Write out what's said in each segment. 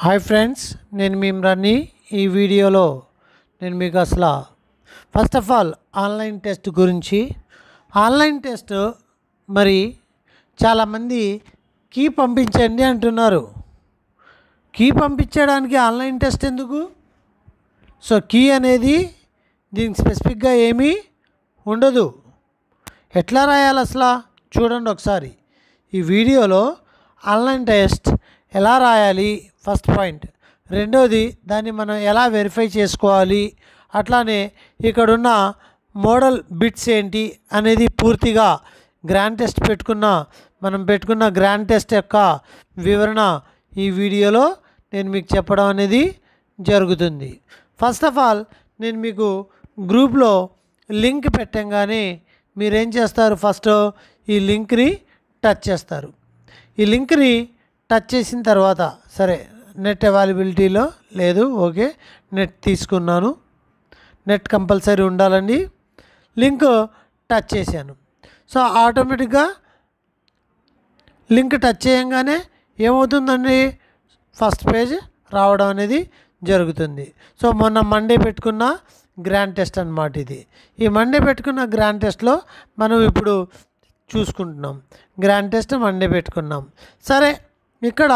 Hi friends, నేను మీ ఇమ్రాన్ని. ఈ వీడియోలో నేను మీకు అసలు first of all online test గురించి ఆన్లైన్ టెస్ట్ మరి చాలామంది కీ పంపించండి అంటున్నారు. కీ పంపించడానికి ఆన్లైన్ టెస్ట్ ఎందుకు? సో కీ అనేది దీనికి స్పెసిఫిక్గా ఏమీ ఉండదు. ఎట్లా రాయాలి అసలు చూడండి ఒకసారి. ఈ వీడియోలో ఆన్లైన్ టెస్ట్ ఎలా రాయాలి ఫస్ట్ పాయింట్, రెండోది దాన్ని మనం ఎలా వెరిఫై చేసుకోవాలి, అట్లానే ఇక్కడున్న మోడల్ బిట్స్ ఏంటి అనేది పూర్తిగా గ్రాండ్ టెస్ట్ మనం పెట్టుకున్న గ్రాండ్ టెస్ట్ యొక్క వివరణ ఈ వీడియోలో నేను మీకు చెప్పడం అనేది జరుగుతుంది. ఫస్ట్ ఆఫ్ ఆల్ నేను మీకు గ్రూప్లో లింక్ పెట్టంగానే మీరేం చేస్తారు, ఫస్ట్ ఈ లింక్ని టచ్ చేస్తారు. ఈ లింక్ని టచ్ చేసిన తర్వాత సరే నెట్ అవైలబిలిటీలో లేదు, ఓకే నెట్ తీసుకున్నాను, నెట్ కంపల్సరీ ఉండాలండి. లింక్ టచ్ చేశాను. సో ఆటోమేటిక్గా లింక్ టచ్ చేయంగానే ఏమవుతుందండి, ఫస్ట్ పేజ్ రావడం అనేది జరుగుతుంది. సో మొన్న మండే పెట్టుకున్న గ్రాండ్ టెస్ట్ అన్నమాట ఇది. ఈ మండే పెట్టుకున్న గ్రాండ్ టెస్ట్లో మనం ఇప్పుడు చూసుకుంటున్నాం. గ్రాండ్ టెస్ట్ మండే పెట్టుకున్నాం. సరే ఇక్కడ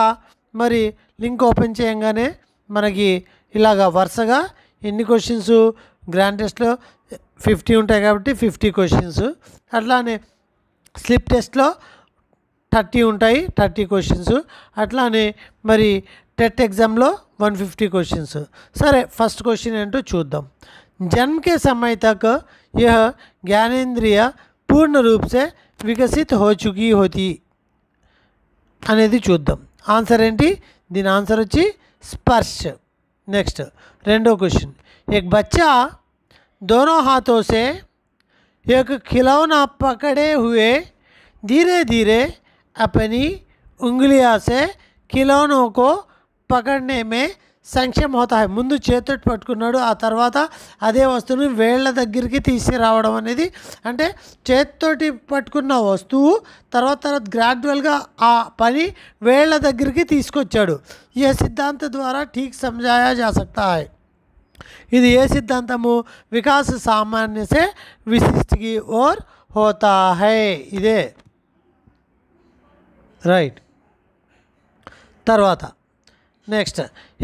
మరి లింక్ ఓపెన్ చేయంగానే మనకి ఇలాగా వరుసగా ఎన్ని క్వశ్చన్స్ గ్రాండ్ టెస్ట్లో 50 ఉంటాయి కాబట్టి 50 క్వశ్చన్స్, అట్లానే స్లిప్ టెస్ట్లో 30 ఉంటాయి, 30 క్వశ్చన్స్, అట్లానే మరి టెట్ ఎగ్జామ్లో 150 క్వశ్చన్స్. సరే ఫస్ట్ క్వశ్చన్ ఏంటో చూద్దాం. जन्म के समय तक यह ज्ञानेंद्रिय पूर्ण रूप से विकसित हो चुकी होती అనేది చూద్దాం. ఆన్సర్ ఏంటి? దీని ఆన్సర్ వచ్చి స్పర్శ. నెక్స్ట్ రెండో క్వశ్చన్, एक बच्चा दोनों हाथों से एक खिलौना पकड़े हुए धीरे धीरे अपनी उंगलियां से खिलौनों को पकड़ने में సంక్షేమ హోతా హై. ముందు చేతితో పట్టుకున్నాడు, ఆ తర్వాత అదే వస్తువుని వేళ్ల దగ్గరికి తీసుకురావడం అనేది, అంటే చేతితోటి పట్టుకున్న వస్తువు తర్వాత గ్రాడ్యువల్గా ఆ పని వేళ్ల దగ్గరికి తీసుకొచ్చాడు. ఈ సిద్ధాంత ద్వారా ఠీక్ సమझाया जा सकता है. ఇది ఏ సిద్ధాంతము? వికాస్ సామాన్య సే విశిష్టకి ఓర్ హోతా హై. ఇదే రైట్. తర్వాత नेक्स्ट,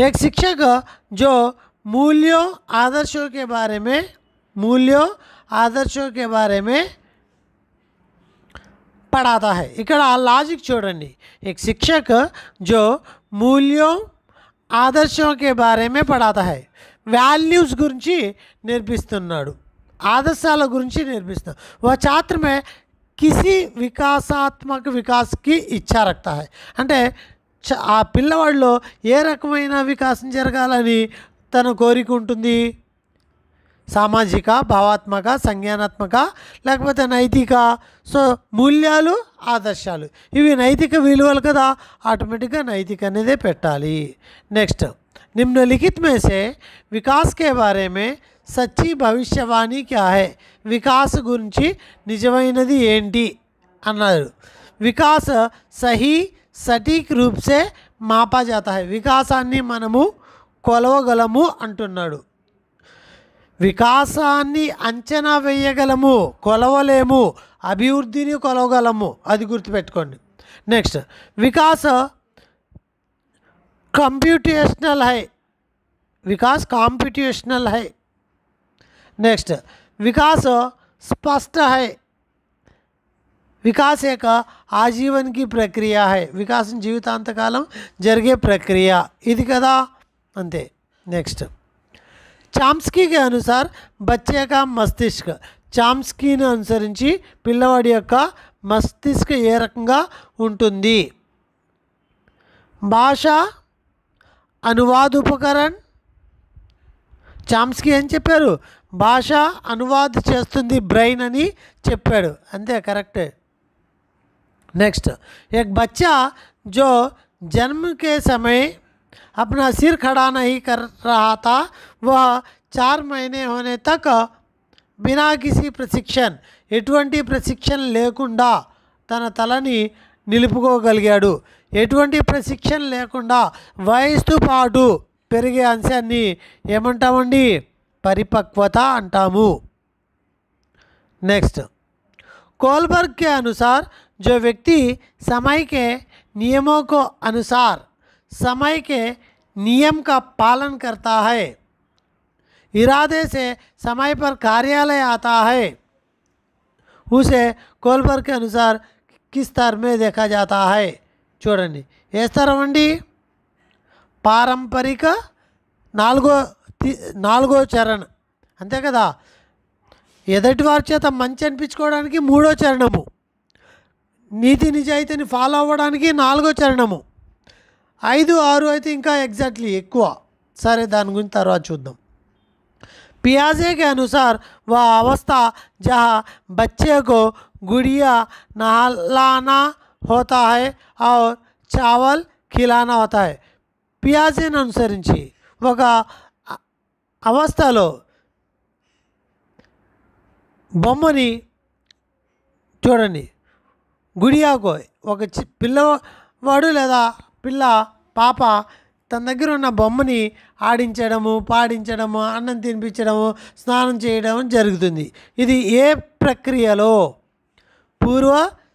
एक शिक्षक जो मूल्यों आदर्शों के बारे में पढ़ाता है. ఇక్కడ లాజిక్ చూడండి. एक शिक्षक जो मूल्यों आदर्शों के बारे में पढ़ाता है, వాల్యూస్ గురించి నేర్పిస్తున్నాడు, ఆదర్శాల గురించి నేర్పిస్తున్నాడు. वह छात्र में किसी వికాసాత్మక विकास की इच्छा रखता है. అంటే ఆ పిల్లవాడిలో ఏ రకమైన వికాసం జరగాలని తన కోరిక ఉంటుంది? సామాజిక, భావాత్మక, సంజ్ఞానాత్మక, లేకపోతే నైతిక. సో మూల్యాలు, ఆదర్శాలు ఇవి నైతిక విలువలు కదా, ఆటోమేటిక్గా నైతిక అనేదే పెట్టాలి. నెక్స్ట్, నిమ్నలిఖిత్ మే సే వికాస్ కే బారే మే సచ్చి భవిష్యవాణి క్యా హై. వికాస్ గురించి నిజమైనది ఏంటి అన్నారు. వికాస్ సహీ సటీక్ రూప్ సే మాపా జాతా హై. వికాసాన్ని మనము కొలవగలము అంటున్నాడు. వికాసాన్ని అంచనా వేయగలము, కొలవలేము. అభివృద్ధిని కొలవగలము, అది గుర్తుపెట్టుకోండి. నెక్స్ట్, వికాస్ కంప్యూటేషనల్ హై. వికాస్ కాంపిటీషనల్ హై. నెక్స్ట్, వికాస్ స్పష్ట హై. వికాస్ ఏక ఆజీవన్ की ప్రక్రియ హై. వికాసం జీవితాంతకాలం జరిగే ప్రక్రియ ఇది కదా, అంతే. నెక్స్ట్, చామ్స్కీ के अनुसार बच्चे का मस्तिष्क. చామ్స్కీని అనుసరించి పిల్లవాడి యొక్క మస్తిష్క ఏ రకంగా ఉంటుంది? భాష అనువాద ఉపకరణ్. చామ్స్కీ ఏం చెప్పారు? భాష అనువాద చేస్తుంది బ్రెయిన్ అని చెప్పాడు, అంతే, కరెక్టే. नेक्स्ट, एक बच्चा जो जन्म के समय अपना सिर खड़ा नहीं कर रहा था, वह 4 महीने होने तक बिना किसी प्रशिक्षण, ఎటువంటి ప్రశిక్షణ లేకుండా తన తలని నిలుపుకోగలిగాడు. ఎటువంటి ప్రశిక్షణ లేకుండా వయసుతో పాటు పెరిగే అంశాన్ని ఏమంటామండి? परिपक्वता अंटामु। नेक्स्ट, कोलबर्ग के अनुसार जो व्यक्ति समय के नियमों को अनुसार समय के नियम का पालन करता है, इरादे से समय पर कार्यालय आता है, उसे कोलबर्ग के अनुसार किस स्तर में देखा जाता है? చూడండి, ఏ స్థరం అండి? పారంపరిక నాలుగో చరణం అంతే కదా. ఎదటి వారి చేత మంచి అనిపించుకోవడానికి 3వ చరణము, నీతి నిజాయితీని ఫాలో అవ్వడానికి 4వ చరణము, 5, 6 అయితే ఇంకా ఎగ్జాక్ట్లీ ఎక్కువ. సరే, దాని గురించి తర్వాత చూద్దాం. पियाजे के अनुसार वह अवस्था जहाँ बच्चे को गुड़िया नहलाना होता है और चावल खिलाना होता है. పియాజేని అనుసరించి ఒక అవస్థలో బొమ్మని చూడండి, గుడియాకో ఒక పిల్లవాడు లేదా పాప తన దగ్గర ఉన్న బొమ్మని ఆడించడము, పాడించడము, అన్నం తినిపించడము, స్నానం చేయడం జరుగుతుంది. ఇది ఏ ప్రక్రియలో? పూర్వ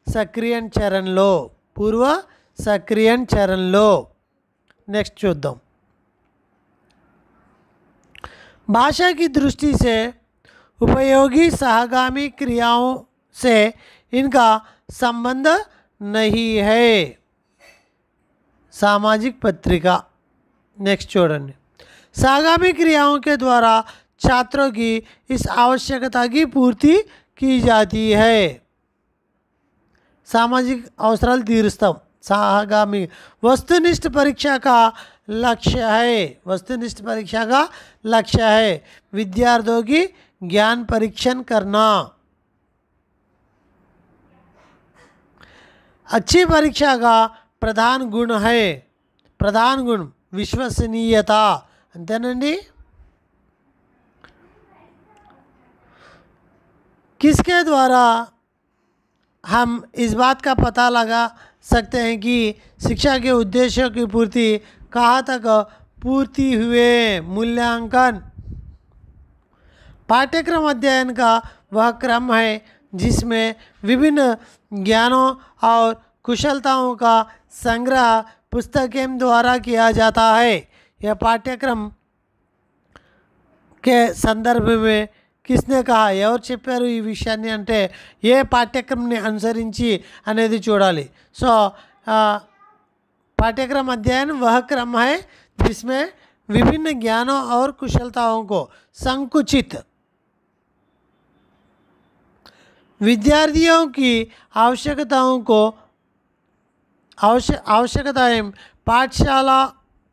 సక్రియం చరణంలో. నెక్స్ట్ చూద్దాం. भाषा की दृष्टि से उपयोगी सहगामी क्रियाओं से इनका संबंध नहीं है. सामाजिक पत्रिका. नेक्स्ट చూడండి. सहगामी क्रियाओं के द्वारा छात्रों की इस आवश्यकता की पूर्ति की जाती है. सामाजिक అవసరాలు తీరుస్తాం. सहगामी वस्तुनिष्ठ परीक्षा का लक्ष्य है विद्यार्थियों की ज्ञान परीक्षण करना. अच्छी परीक्षा का प्रधान गुण विश्वसनीयता. अंतेనండి. किसके द्वारा हम इस बात का पता लगा सकते हैं कि शिक्षा के उद्देश्यों की पूर्ति कहाँ तक पूर्ति हुए? मूल्यांकन. पाठ्यक्रम अध्ययन का वह क्रम है जिसमें विभिन्न ज्ञानों और कुशलताओं का संग्रह पुस्तकें द्वारा किया जाता है. यह पाठ्यक्रम के संदर्भ में किसने कहा? ఎవరు చెప్పారు ఈ విషయాన్ని అంటే ఏ పాఠ్యక్రమాన్ని అనుసరించి అనేది చూడాలి. సో पाठ्यक्रम अध्ययन वह क्रम है जिसमें विभिन्न ज्ञानों और कुशलताओं को संकुचित विद्यार्थियों की आवश्यकताएं पाठशाला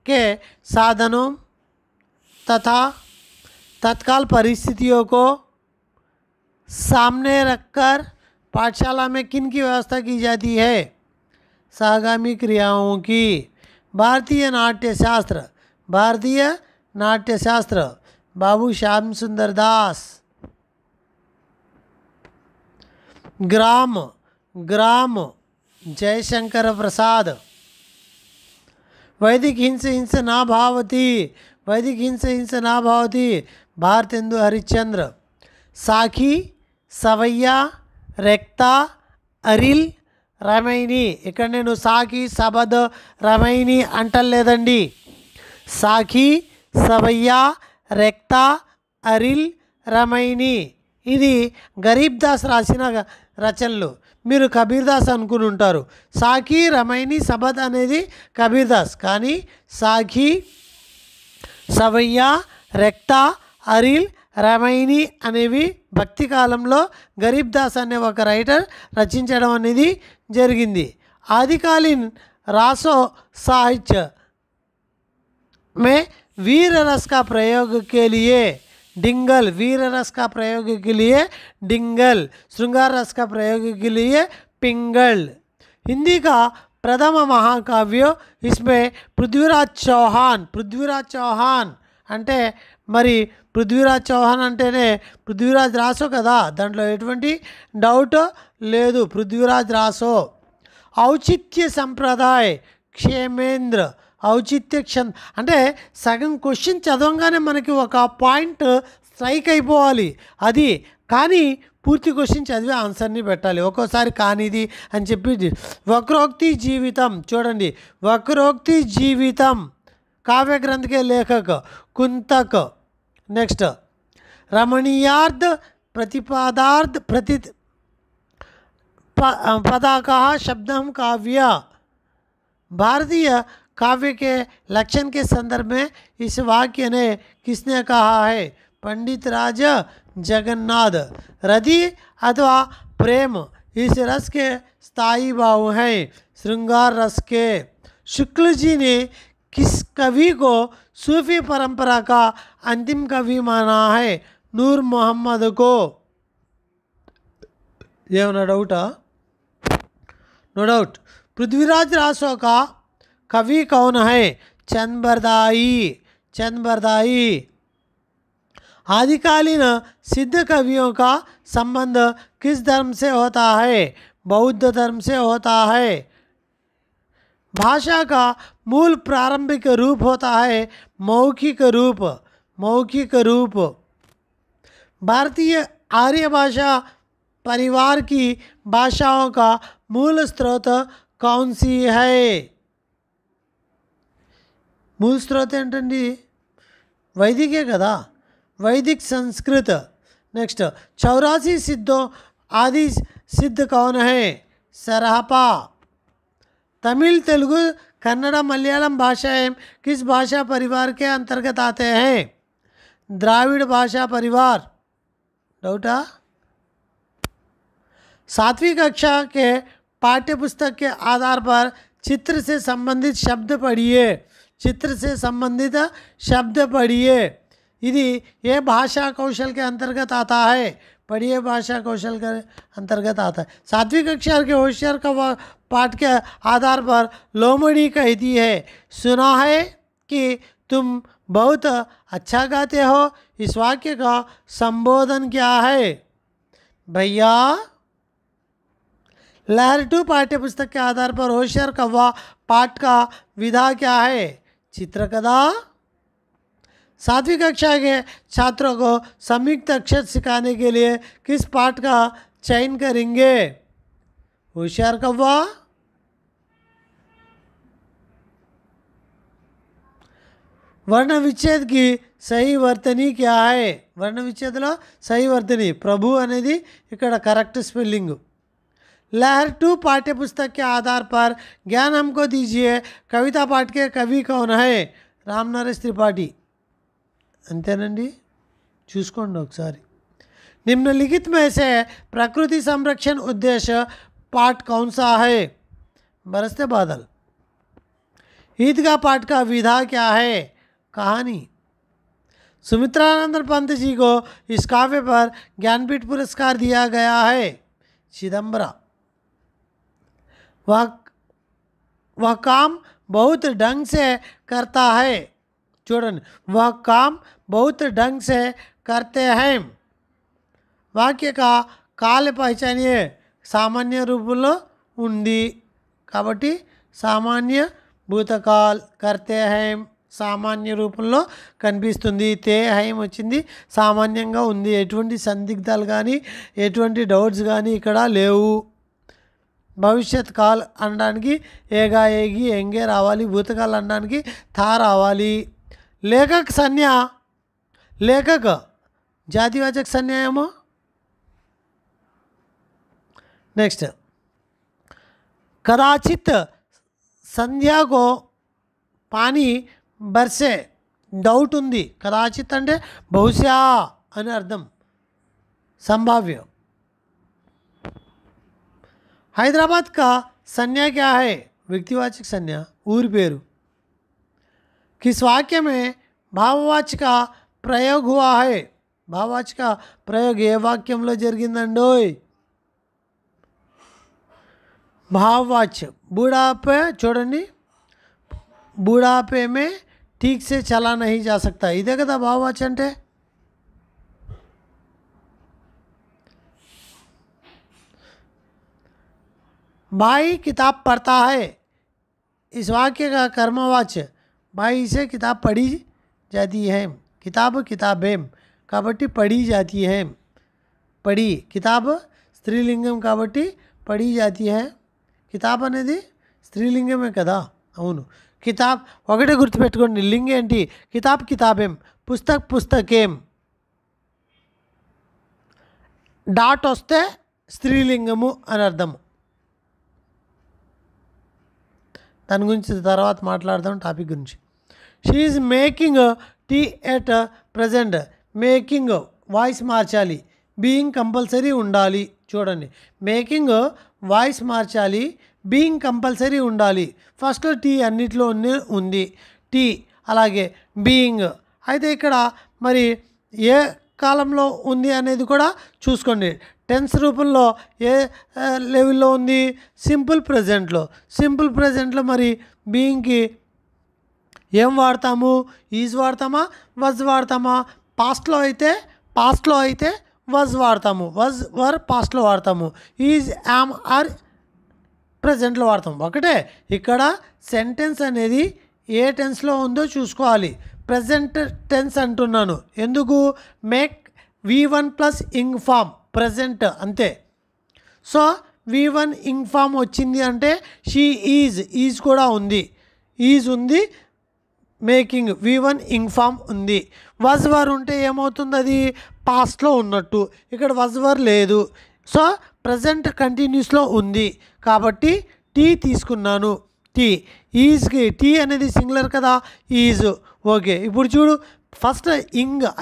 के साधनों तथा तत्काल परिस्थितियों को सामने रखकर पाठशाला में किन की व्यवस्था की जाती है? सहगामी क्रियाओं की. भारतीय नाट्यशास्त्र बाबू श्याम सुंदर दास. ग्राम जयशंकर प्रसाद. वैदिक हिंस ना भावती भारतेंदु हरिश्चंद्र. साखी सवैया रेक्ता अरिल రమైని. ఇక్కడ నేను సాకి సబద్ రమైని అంటలేదండి. సాకి సవయ్య రెక్త అరిల్ రమైని ఇది గరీబ్ దాస్ రాసిన రచనలు. మీరు కబీర్ దాస్ అనుకుని ఉంటారు. సాకి రమైని సబద్ అనేది కబీర్ దాస్, కానీ సాకి సవయ్య రెక్త అరిల్ రమైని అనేవి భక్తి కాలంలో గరీబ్ దాస్ అనే ఒక రైటర్ రచించడం అనేది జరిగింది. आदिकालीन रासो साहित्य में वीर रस का प्रयोग के लिए डिंगल, श्रृंगार रस का प्रयोग के लिए पिंगल. हिंदी का प्रथम महाकाव्य इसमें पृथ्वीराज चौहान అంటే మరి పృథ్వీరాజ్ చౌహాన్ అంటేనే పృథ్వీరాజ్ రాసో కదా, దాంట్లో ఎటువంటి డౌట్ లేదు. పృథ్వీరాజ్ రాసో ఔచిత్య సంప్రదాయ క్షేమేంద్ర ఔచిత్య అంటే సగం క్వశ్చన్ చదవంగానే మనకి ఒక పాయింట్ స్ట్రైక్ అయిపోవాలి అది, కానీ పూర్తి క్వశ్చన్ చదివి ఆన్సర్ని పెట్టాలి. ఒక్కోసారి కానిది అని చెప్పి వక్రోక్తి జీవితం చూడండి, వక్రోక్తి జీవితం काव्य ग्रंथ के लेखक कुंतक. नेक्स्ट रमणीयार्ध प्रतिपादार्ध पदाकः शब्दम काव्य. भारतीय काव्य के लक्षण के संदर्भ में इस वाक्य ने किसने कहा है? पंडित राज जगन्नाथ. रति अथवा प्रेम इस रस के स्थायी भाव हैं, श्रृंगार रस के. शुक्ल जी ने किस कवि को सूफी परंपरा का अंतिम कवि माना है? नूर मोहम्मद को. ये ना doubt? No doubt. Prithviraj Raso का कवि कौन है? चंदबरदाई. चंदबरदाई. आदिकालीन सिद्ध कवियों का संबंध किस धर्म से होता है? बौद्ध धर्म से होता है. भाषा का मूल प्रारंभिक रूप होता है मौखिक रूप. मौखिक रूप. भारतीय आर्य भाषा परिवार की भाषाओं का मूल स्रोत कौन सी है? मूल स्रोत ఏంటండి? వైదికే కదా, वैदिक संस्कृत. नेक्स्ट 84 सिद्धों आदि सिद्ध कौन है? सरहपा. तमिल तेलुगु कन्नड़ मलयालम भाषाएं किस भाषा परिवार के अंतर्गत आते हैं? द्राविड़ भाषा परिवार. डाउटा? 7वीं कक्षा के पाठ्य पुस्तक के आधार पर चित्र से संबंधित शब्द पढ़िए. चित्र से संबंधित शब्द पढ़िए. यदि ये भाषा कौशल के अंतर्गत आता है. पढ़िए भाषा कौशल के अंतर्गत आता है. 7वीं कक्षा के होशियार का पाठ के आधार पर लोमड़ी कहती है, सुना है कि तुम बहुत अच्छा गाते हो. इस वाक्य का संबोधन क्या है? भैया. लहर 2 पाठ्य पुस्तक के आधार पर होशियार कव्वा पाठ का विधा क्या है? चित्रकथा. 7वीं कक्षा के छात्रों को संयुक्त अक्षर सिखाने के लिए किस पाठ का चयन करेंगे? होशियार कव्वा. वर्ण विच्छेद की सही वर्तनी क्या है? वर्ण विच्छेदలో सही वर्तनी प्रभु అనేది ఇక్కడ करेक्ट स्पेलिंग. लहर 2 पाठ्य पुस्तक के आधार पर ज्ञान हमको दीजिए. कविता पाठ के कवि कौन है? रामनरेश त्रिपाठी. अंतेనండి, చూసుకోండి ఒకసారి. निम्नलिखित में से प्रकृति संरक्षण उद्देश्य पाठ कौन सा है? बरसते बादल. ईदगाह पाठ का विधा क्या है? कहानी. सुमित्रानंद पंत जी को इस काव्य पर ज्ञानपीठ पुरस्कार दिया गया है. चिदंबरा. वह काम बहुत ढंग से करता है. చూడండి, वह काम बहुत ढंग से करते हैं. వాక్య కాల పహచానియే సామాన్య రూపంలో ఉంది కాబట్టి సామాన్య భూతకాల్ కర్తే హైం సామాన్య రూపంలో కనిపిస్తుంది. తే హైం వచ్చింది, సామాన్యంగా ఉంది. ఎటువంటి సందిగ్ధాలు కానీ ఎటువంటి డౌట్స్ కానీ ఇక్కడ లేవు. భవిష్యత్ కాల్ అనడానికి ఏగా ఏగి ఎంగే రావాలి. భూతకాల్ అనడానికి థా రావాలి. లేఖక్ సంజ్ఞ. లేఖక్ జాతివాచక సంజ్ఞ ఏమో. नेक्स्ट कदाचित संध्या को पानी बरसे. डाउट ఉంది. कदाचित అంటే బహుశా అని అర్థం, संभाव्य. हैदराबाद का संज्ञा क्या है? व्यक्तिवाचक संज्ञा, ऊर पेरू. किस वाक्य में भाववाचक का प्रयोग हुआ है? भाववाचक का प्रयोग ఏ వాక్యంలో జరిగిందండోయ్? भाववाच्य. बूढ़ापे చూడండి, बूढ़ापे में ठीक से चला नहीं जा सकता. ఇదే కదా భావవాచ్య అంటే. भाई किताब पढ़ता है, इस वाक्य का कर्मवाच्य भाई से किताब पढ़ी जाती है, किताब किताबें కాబట్టి पढ़ी जाती है, పడి కితాబ్ స్త్రీలింగం కాబట్టి పడి జాతి హై, కితాబ్ అనేది స్త్రీలింగమే కదా. అవును, కితాబ్ ఒకటే గుర్తుపెట్టుకోండి, లింగం ఏంటి, కితాబ్ కితాబేం, పుస్తక్ పుస్తకేం. డాట్ వస్తే స్త్రీలింగము అని అర్థము. దాని గురించి తర్వాత మాట్లాడదాం టాపిక్ గురించి. She is making tea at present. Making voice మార్చాలి, బీయింగ్ కంపల్సరీ ఉండాలి. చూడండి, మేకింగ్ వాయిస్ మార్చాలి, బీయింగ్ కంపల్సరీ ఉండాలి. ఫస్ట్లో టీ అన్నిట్లో ఉంది, టీ అలాగే బీయింగ్. అయితే ఇక్కడ మరి ఏ కాలంలో ఉంది అనేది కూడా చూసుకోండి. టెన్స్ రూపంలో ఏ లెవెల్లో ఉంది, సింపుల్ ప్రజెంట్లో. సింపుల్ ప్రజెంట్లో మరి బీయింగ్కి ఏం వాడతాము, ఈజ్ వాడతామా, వజ్ వాడతామా. పాస్ట్లో అయితే వజ్ వాడతాము, వజ్ వర్ పాస్ట్లో వాడతాము, ఈజ్ యామ్ ఆర్ ప్రజెంట్లో వాడతాము. ఒకటే ఇక్కడ సెంటెన్స్ అనేది ఏ టెన్స్లో ఉందో చూసుకోవాలి. ప్రజెంట్ టెన్స్ అంటున్నాను ఎందుకు, make V1 plus ing form present అంతే. సో V1 ఇంగ్ ఫామ్ వచ్చింది అంటే షీ ఈజ్ కూడా ఉంది, ఈజ్ ఉంది, మేకింగ్ V1 ఇంగ్ ఫామ్ ఉంది. వజ్ వర్ ఉంటే ఏమవుతుంది, అది పాస్ట్లో ఉన్నట్టు. ఇక్కడ వజ్ వర్ లేదు, సో ప్రజెంట్ కంటిన్యూస్లో ఉంది కాబట్టి టీ తీసుకున్నాను. టీ ఈజ్కి, టీ అనేది సింగులర్ కదా, ఈజ్. ఓకే, ఇప్పుడు చూడు, ఫస్ట్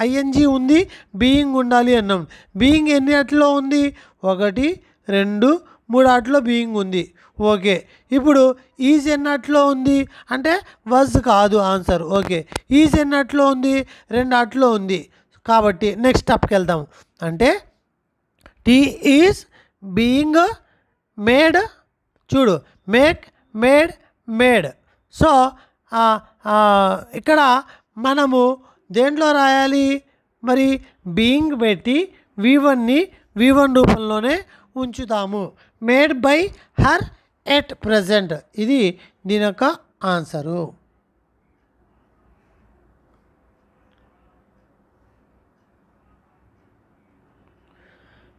ఐఎన్జీ ఉంది, బీయింగ్ ఉండాలి అన్నాం. బీయింగ్ ఎన్ని అట్లో ఉంది, 1 2 3 అట్లో బీయింగ్ ఉంది. ఓకే, ఇప్పుడు ఈజ్ ఎన్నట్లో ఉంది అంటే వజ్ కాదు ఆన్సర్. ఓకే, ఈజ్ ఎన్నట్లో ఉంది, 2 అట్లో ఉంది కాబట్టి నెక్స్ట్ స్టెప్కి వెళ్దాం. అంటే టీ ఈజ్ బీయింగ్ మేడ్. చూడు, మేక్, మేడ్, మేడ్. సో ఇక్కడ మనము దేంట్లో రాయాలి మరి, బీయింగ్ పెట్టి V1ని V1 రూపంలోనే ఉంచుతాము. Made by her at present, ఇది దీని యొక్క answer.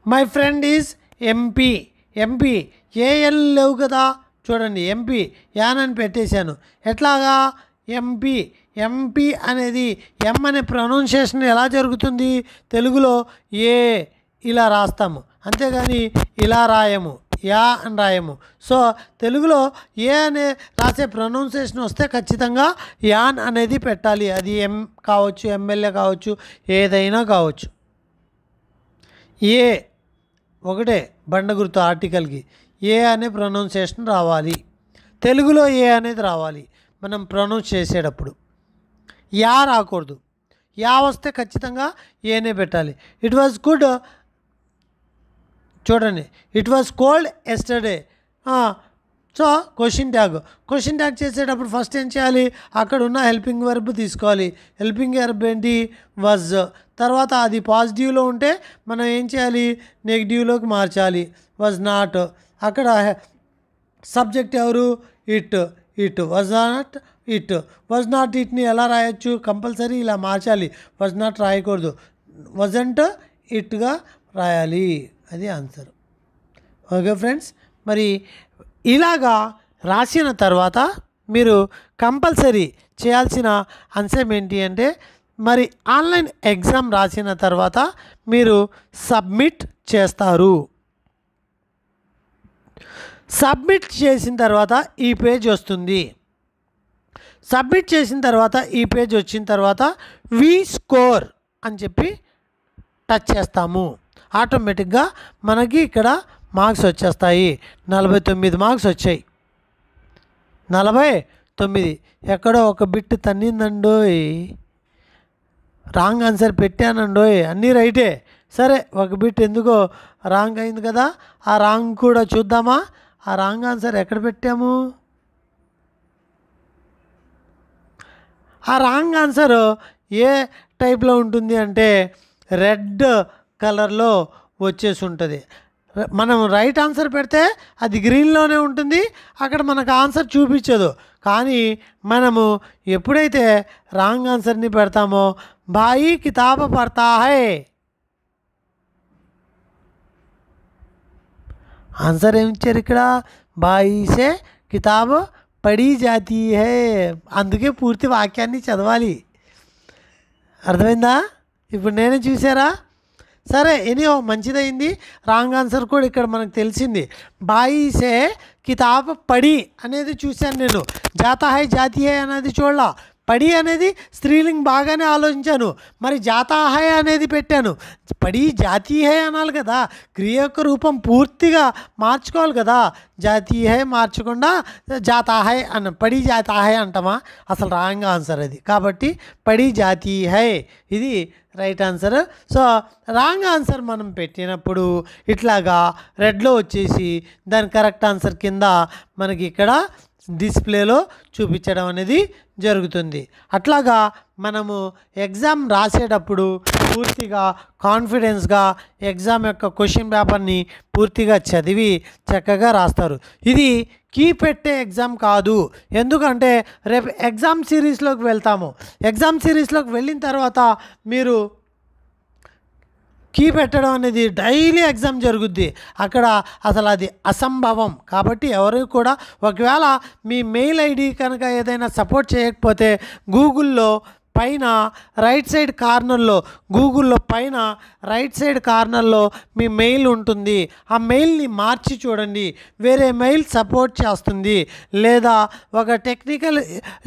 My friend is MP. MP AL లేవు కదా, చూడండి ఎంపీ యాన్ అని పెట్టేశాను. ఎట్లాగా ఎంపీ, ఎంపీ అనేది ఎం అనే ప్రొనౌన్సియేషన్ ఎలా జరుగుతుంది, తెలుగులో ఏ ఇలా రాస్తాము, అంతేగాని ఇలా రాయము, యా అని రాయము. సో తెలుగులో ఏ అనే రాసే ప్రొనౌన్సియేషన్ వస్తే ఖచ్చితంగా యాన్ అనేది పెట్టాలి. అది ఎం కావచ్చు, ఎమ్మెల్యే కావచ్చు, ఏదైనా కావచ్చు. ఏ ఒకటే బండ గుర్తు ఆర్టికల్కి ఏ అనే ప్రొనౌన్సియేషన్ రావాలి, తెలుగులో ఏ అనేది రావాలి మనం ప్రొనౌన్స్ చేసేటప్పుడు. యా రాకూడదు, యా వస్తే ఖచ్చితంగా ఏనే పెట్టాలి. ఇట్ వాజ్ గుడ్, చూడండి, it was cold yesterday. So question tag చేసేటప్పుడు ఫస్ట్ ఏం చేయాలి, అక్కడ ఉన్న హెల్పింగ్ వర్బ్ తీసుకోవాలి. హెల్పింగ్ వర్బ్ ఏంటి, వాజ్. తర్వాత అది పాజిటివ్లో ఉంటే మనం ఏం చేయాలి, నెగిటివ్లోకి మార్చాలి. వాజ్ నాట్, అక్కడ సబ్జెక్ట్ ఎవరు, it was not it. Was not ఇట్ని ఎలా రాయొచ్చు, కంపల్సరీ ఇలా మార్చాలి, వాజ్ నాట్ రాయకూడదు, వాజంట్ ఇట్గా రాయాలి. అది ఆన్సర్. ఓకే ఫ్రెండ్స్, మరి ఇలాగా రాసిన తర్వాత మీరు కంపల్సరీ చేయాల్సిన అంశం ఏంటి అంటే, మరి ఆన్లైన్ ఎగ్జామ్ రాసిన తర్వాత మీరు సబ్మిట్ చేస్తారు. సబ్మిట్ చేసిన తర్వాత ఈ పేజ్ వస్తుంది. సబ్మిట్ చేసిన తర్వాత ఈ పేజ్ వచ్చిన తర్వాత వి స్కోర్ అని చెప్పి టచ్ చేస్తాము. ఆటోమేటిక్గా మనకి ఇక్కడ మార్క్స్ వచ్చేస్తాయి. 49 మార్క్స్ వచ్చాయి. 49. ఎక్కడో ఒక బిట్ తన్నిందండోయ్, రాంగ్ ఆన్సర్ పెట్టానండోయ్, అన్నీ రైటే. సరే, ఒక బిట్ ఎందుకో రాంగ్ అయింది కదా, ఆ రాంగ్ కూడా చూద్దామా. ఆ రాంగ్ ఆన్సర్ ఎక్కడ పెట్టాము, ఆ రాంగ్ ఆన్సర్ ఏ టైప్లో ఉంటుంది అంటే రెడ్ కలర్లో వచ్చేసి ఉంటుంది. మనం రైట్ ఆన్సర్ పెడితే అది గ్రీన్లోనే ఉంటుంది, అక్కడ మనకు ఆన్సర్ చూపించదు. కానీ మనము ఎప్పుడైతే రాంగ్ ఆన్సర్ని పెడతామో భాయి కితాబ్ పడతా హై, ఆన్సర్ ఏమి ఇచ్చారు ఇక్కడ, భాయి సే కితాబ్ పడి జాతీ హై. అందుకే పూర్తి వాక్యాన్ని చదవాలి. అర్థమైందా? ఇప్పుడు నేనే చూసారా? సరే, ఎనీహో మంచిదైంది. రాంగ్ ఆన్సర్ కూడా ఇక్కడ మనకు తెలిసింది. బాయి సే కితాబ్ పడి అనేది చూశాను నేను, జాతా హై జాతీ హై అనేది చూడలా. పడి అనేది స్త్రీలింగ్ బాగానే ఆలోచించాను, మరి జాతా హై అనేది పెట్టాను. పడి జాతీ హై అనాలి కదా, క్రియ యొక్క రూపం పూర్తిగా మార్చుకోవాలి కదా. జాతీ హై మార్చకుండా జాతా హై పడి జాతా హై అంటామా? అసలు రాంగ్ ఆన్సర్ అది. కాబట్టి పడి జాతీ హై ఇది right answer. So wrong answer మనం పెట్టినప్పుడు ఇట్లాగా రెడ్లో వచ్చేసి దాని కరెక్ట్ ఆన్సర్ కింద మనకి ఇక్కడ డిస్ప్లేలో చూపించడం అనేది జరుగుతుంది. అట్లాగా మనము ఎగ్జామ్ రాసేటప్పుడు పూర్తిగా కాన్ఫిడెన్స్గా ఎగ్జామ్ యొక్క క్వశ్చన్ పేపర్ని పూర్తిగా చదివి చక్కగా రాస్తారు. ఇది కీ పెట్టే ఎగ్జామ్ కాదు. ఎందుకంటే రేపు ఎగ్జామ్ సిరీస్లోకి వెళ్తాము. ఎగ్జామ్ సిరీస్లోకి వెళ్ళిన తర్వాత మీరు కీ పెట్టడం అనేది డైలీ ఎగ్జామ్ జరుగుద్ది, అక్కడ అసలు అది అసంభవం. కాబట్టి ఎవరు కూడా ఒకవేళ మీ మెయిల్ ఐడి కనుక ఏదైనా సపోర్ట్ చేయకపోతే గూగుల్లో పైన రైట్ సైడ్ కార్నర్లో, గూగుల్లో పైన రైట్ సైడ్ కార్నర్లో మీ మెయిల్ ఉంటుంది. ఆ మెయిల్ని మార్చి చూడండి, వేరే మెయిల్ సపోర్ట్ చేస్తుంది. లేదా ఒక టెక్నికల్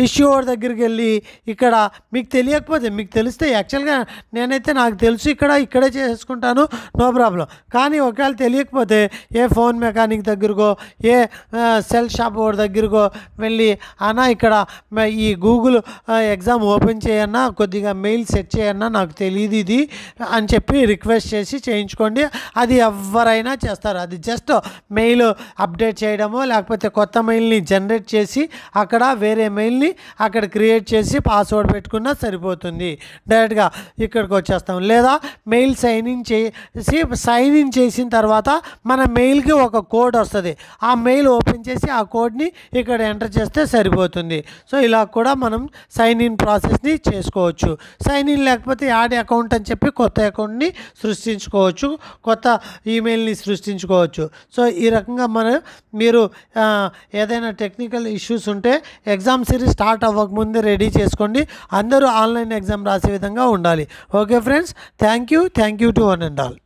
ఇష్యూ దగ్గరికి వెళ్ళి ఇక్కడ మీకు తెలియకపోతే, మీకు తెలిస్తే యాక్చువల్గా నేనైతే నాకు తెలుసు ఇక్కడే చేసుకుంటాను, నో ప్రాబ్లం. కానీ ఒకవేళ తెలియకపోతే ఏ ఫోన్ మెకానిక్ దగ్గరకో ఏ సెల్ షాప్ దగ్గరకో వెళ్ళి అన్నా ఇక్కడ ఈ గూగుల్ ఎగ్జామ్ ఓపెన్ చేయన్నా, కొద్దిగా మెయిల్ సెట్ చేయన్నా, నాకు తెలియదు ఇది అని చెప్పి రిక్వెస్ట్ చేసి చేయించుకోండి. అది ఎవరైనా చేస్తారు. అది జస్ట్ మెయిల్ అప్డేట్ చేయడమో లేకపోతే కొత్త మెయిల్ని జనరేట్ చేసి అక్కడ వేరే మెయిల్ని అక్కడ క్రియేట్ చేసి పాస్వర్డ్ పెట్టుకున్నా సరిపోతుంది. డైరెక్ట్గా ఇక్కడికి వచ్చేస్తాం. లేదా మెయిల్ సైన్ ఇన్ చేసిన తర్వాత మన మెయిల్కి ఒక కోడ్ వస్తుంది. ఆ మెయిల్ ఓపెన్ చేసి ఆ కోడ్ని ఇక్కడ ఎంటర్ చేస్తే సరిపోతుంది. సో ఇలా కూడా మనం సైన్ ఇన్ ప్రాసెస్ని చేసుకోవచ్చు. సైన్ ఇన్ లేకపోతే యాడ్ అకౌంట్ అని చెప్పి కొత్త అకౌంట్ని సృష్టించుకోవచ్చు, కొత్త ఈమెయిల్ని సృష్టించుకోవచ్చు. సో ఈ రకంగా మీరు ఏదైనా టెక్నికల్ ఇష్యూస్ ఉంటే ఎగ్జామ్ సిరీస్ స్టార్ట్ అవ్వకముందే రెడీ చేసుకోండి. అందరూ ఆన్లైన్ ఎగ్జామ్ రాసే విధంగా ఉండాలి. Okay friends, thank you to one and all.